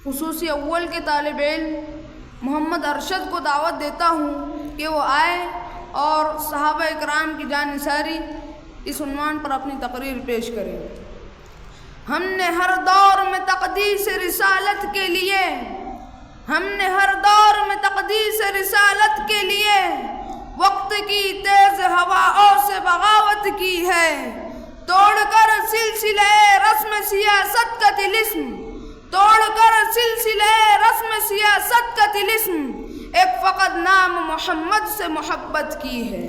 خصوصی اول کے طالب علم محمد ارشد کو دعوت دیتا ہوں کہ وہ آئے اور صحابہ اکرام کی جان نثاری اس عنوان پر اپنی تقریر پیش کرے۔ ہم نے ہر دور میں تقدیس رسالت کے لیے وقت کی تیز ہواؤں سے بغاوت کی ہے، توڑ کر سلسلے رسم سیاست کا طلسم ایک فقط نام محمد سے محبت کی ہے۔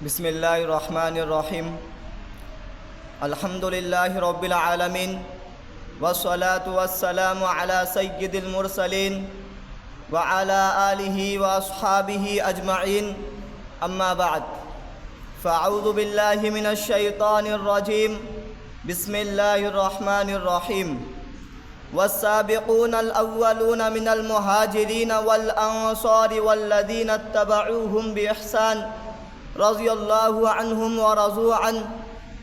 بسم اللہ الرحمن الرحیم، الحمد للہ رب العالمین، والصلاة والسلام علی سید المرسلین وعلی آلہ واصحابہ اجمعین، اما بعد فاعوذ باللہ من الشیطان الرجیم، بسم اللہ الرحمن الرحیم۔ والسابقون الاولون من المہاجرین والانصار والذین اتبعوهم بإحسان رضی اللہ عنہم ورضوا عنہ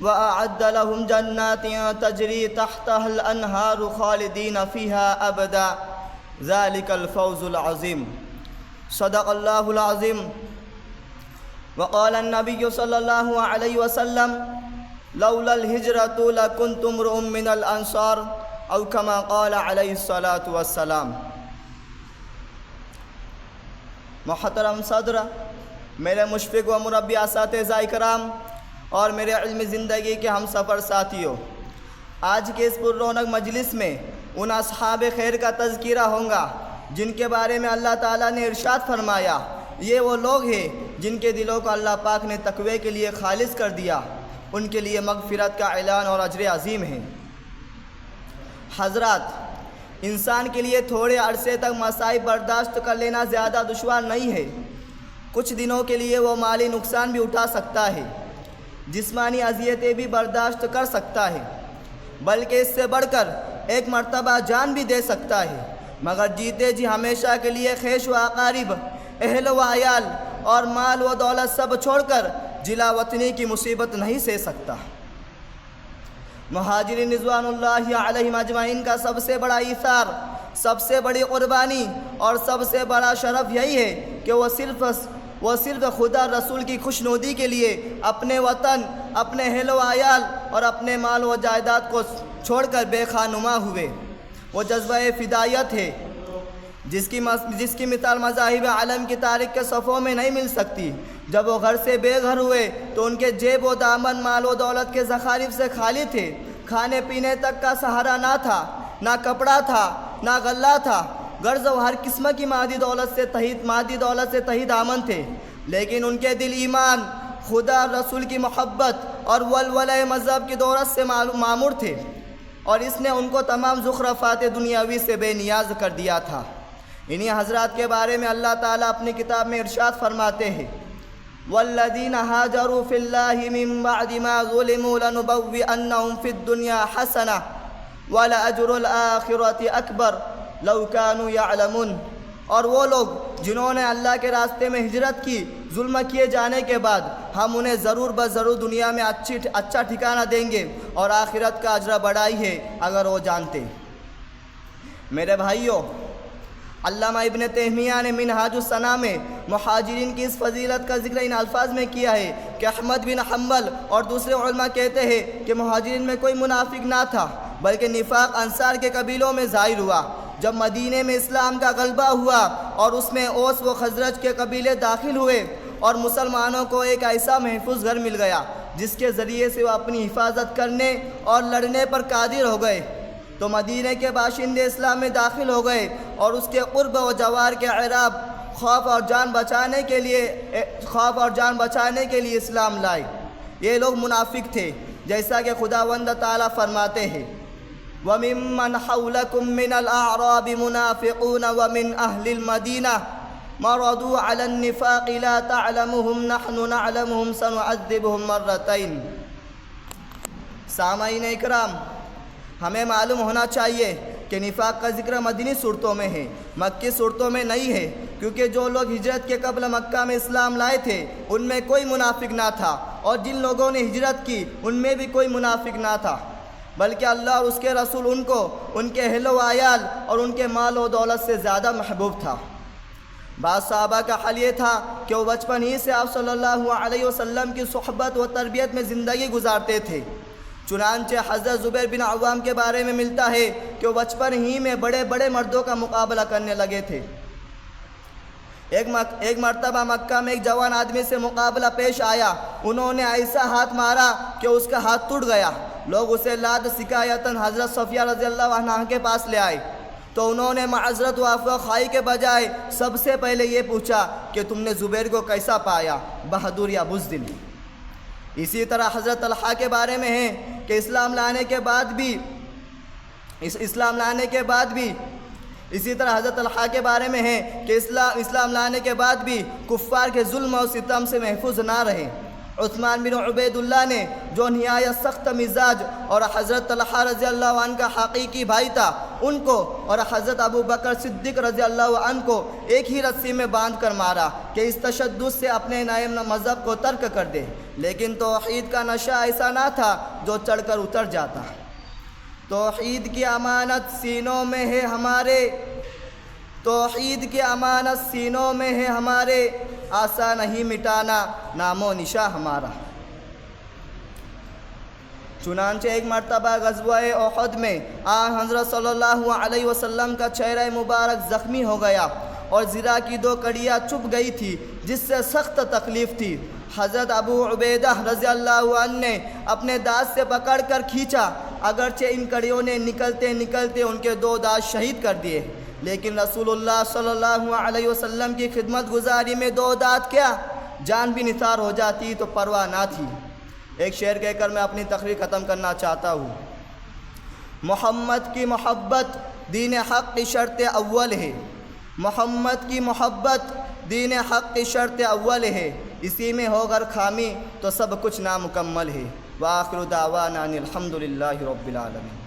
وأعد لهم جنات تجری تحتها الأنہار خالدین فیها ابدا ذلك الفوز العظیم۔ صدق اللہ العظیم۔ وقال النبی صلی اللہ علیہ وسلم لولا الہجرة لکنت امرؤ من الانصار او کما قال علیہ الصلاة والسلام۔ محترم صدر، میرے مشفق و مربی اساتذہ اکرام اور میرے علم زندگی کے ہم سفر ساتھیوں، آج کے اس پر رونق مجلس میں ان اصحاب خیر کا تذکرہ ہوگا جن کے بارے میں اللہ تعالیٰ نے ارشاد فرمایا، یہ وہ لوگ ہیں جن کے دلوں کو اللہ پاک نے تقوی کے لیے خالص کر دیا، ان کے لیے مغفرت کا اعلان اور اجر عظیم ہے۔ حضرات، انسان کے لیے تھوڑے عرصے تک مصائب برداشت کر لینا زیادہ دشوار نہیں ہے، کچھ دنوں کے لیے وہ مالی نقصان بھی اٹھا سکتا ہے، جسمانی اذیتیں بھی برداشت کر سکتا ہے، بلکہ اس سے بڑھ کر ایک مرتبہ جان بھی دے سکتا ہے، مگر جیتے جی ہمیشہ کے لیے خیش و اقارب، اہل و عیال اور مال و دولت سب چھوڑ کر جلا وطنی کی مصیبت نہیں سہ سکتا۔ مہاجرین رضوان اللہ علیہم اجمعین کا سب سے بڑا ایثار، سب سے بڑی قربانی اور سب سے بڑا شرف یہی ہے کہ وہ صرف خدا رسول کی خوشنودی کے لیے اپنے وطن، اپنے اہل و عیال اور اپنے مال و جائیداد کو چھوڑ کر بے خانما ہوئے۔ وہ جذبہ فدائیت ہے جس کی مثال مذاہب عالم کی تاریخ کے صفوں میں نہیں مل سکتی۔ جب وہ گھر سے بے گھر ہوئے تو ان کے جیب و دامن مال و دولت کے زخارف سے خالی تھے، کھانے پینے تک کا سہارا نہ تھا، نہ کپڑا تھا، نہ غلہ تھا، غرض و ہر قسم کی مادی دولت سے تہی دامن تھے، لیکن ان کے دل ایمان، خدا رسول کی محبت اور ولولہ مذہب کی دولت سے معمور تھے، اور اس نے ان کو تمام زخرفات دنیاوی سے بے نیاز کر دیا تھا۔ انہی حضرات کے بارے میں اللہ تعالیٰ اپنی کتاب میں ارشاد فرماتے ہیں، والذین ہاجروا فی اللہ من بعد ما ظلموا لنبوئنہم فی الدنیا حسنہ وَلَأَجْرُ الْآخِرَةِ أَكْبَرُ لَوْ كَانُوا يَعْلَمُونَ۔ اور وہ لوگ جنہوں نے اللہ کے راستے میں ہجرت کی، ظلم کیے جانے کے بعد ہم انہیں ضرور بضرور دنیا میں اچھا ٹھکانہ دیں گے اور آخرت کا اجر بڑائی ہے اگر وہ جانتے۔ میرے بھائیوں، علامہ ابن تیمیہ نے منہاج السنہ میں مہاجرین کی اس فضیلت کا ذکر ان الفاظ میں کیا ہے کہ احمد بن حنبل اور دوسرے علماء کہتے ہیں کہ مہاجرین میں کوئی منافق نہ تھا، بلکہ نفاق انصار کے قبیلوں میں ظاہر ہوا۔ جب مدینے میں اسلام کا غلبہ ہوا اور اس میں اوس و خزرج کے قبیلے داخل ہوئے اور مسلمانوں کو ایک ایسا محفوظ گھر مل گیا جس کے ذریعے سے وہ اپنی حفاظت کرنے اور لڑنے پر قادر ہو گئے، تو مدینے کے باشندے اسلام میں داخل ہو گئے اور اس کے قرب و جوار کے اعراب خوف اور جان بچانے کے لیے اسلام لائے۔ یہ لوگ منافق تھے، جیسا کہ خداوند تعالیٰ فرماتے ہیں، وَمِمَّنْ حَوْلَكُمْ مِنَ الْأَعْرَابِ مُنَافِقُونَ وَمِنْ أَهْلِ الْمَدِينَةِ مَرَضُوا عَلَى النِّفَاقِ لَا تَعْلَمُهُمْ نَحْنُ نَعْلَمُهُمْ سَنُعَذِّبُهُمْ مَرَّتَيْنِ۔ سامعین اکرام، ہمیں معلوم ہونا چاہیے کہ نفاق کا ذکر مدنی صورتوں میں ہے، مکی صورتوں میں نہیں ہے، کیونکہ جو لوگ ہجرت کے قبل مکہ میں اسلام لائے تھے ان میں کوئی منافق نہ تھا، اور جن لوگوں نے ہجرت کی ان میں بھی کوئی منافق نہ تھا، بلکہ اللہ اور اس کے رسول ان کو ان کے اہل و عیال اور ان کے مال و دولت سے زیادہ محبوب تھا۔ بعض صحابہ کا حال یہ تھا کہ وہ بچپن ہی سے آپ صلی اللہ علیہ وسلم کی صحبت و تربیت میں زندگی گزارتے تھے۔ چنانچہ حضرت زبیر بن عوام کے بارے میں ملتا ہے کہ وہ بچپن ہی میں بڑے بڑے مردوں کا مقابلہ کرنے لگے تھے۔ ایک مرتبہ مکہ میں ایک جوان آدمی سے مقابلہ پیش آیا، انہوں نے ایسا ہاتھ مارا کہ اس کا ہاتھ ٹوٹ گیا۔ لوگ اسے لاد شکایتاً حضرت صفیہ رضی اللہ عنہا کے پاس لے آئے، تو انہوں نے معذرت و عفو خواہی کے بجائے سب سے پہلے یہ پوچھا کہ تم نے زبیر کو کیسا پایا، بہادر یا بزدل؟ اسی طرح حضرت طلحہ کے بارے میں ہے کہ اسلام لانے کے بعد بھی کفار کے ظلم و ستم سے محفوظ نہ رہے۔ عثمان بن عبید اللہ نے جو نہایت سخت مزاج اور حضرت طلحہ رضی اللہ عنہ کا حقیقی بھائی تھا، ان کو اور حضرت ابو بکر صدیق رضی اللہ عنہ کو ایک ہی رسی میں باندھ کر مارا کہ اس تشدد سے اپنے نئے مذہب کو ترک کر دے، لیکن توحید کا نشہ ایسا نہ تھا جو چڑھ کر اتر جاتا۔ توحید کی امانت سینوں میں ہے ہمارے، آسا نہیں مٹانا نام و نشاں ہمارا۔ چنانچہ ایک مرتبہ غزوہ احد میں حضرت صلی اللہ علیہ وسلم کا چہرہ مبارک زخمی ہو گیا اور زرہ کی 2 کڑیاں چبھ گئی تھی، جس سے سخت تکلیف تھی۔ حضرت ابو عبیدہ رضی اللہ عنہ نے اپنے دانت سے پکڑ کر کھینچا، اگرچہ ان کڑیوں نے نکلتے نکلتے ان کے 2 دانت شہید کر دیے، لیکن رسول اللہ صلی اللہ علیہ وسلم کی خدمت گزاری میں 2 دانت کیا، جان بھی نثار ہو جاتی تو پرواہ نہ تھی۔ ایک شعر کہہ کر میں اپنی تقریر ختم کرنا چاہتا ہوں۔ محمد کی محبت دین حق کی شرط اول ہے، محمد کی محبت دین حق کی شرط اول ہے، اسی میں ہو اگر خامی تو سب کچھ نامکمل ہے۔ وآخر دعوانا ان الحمد للہ رب العالمین۔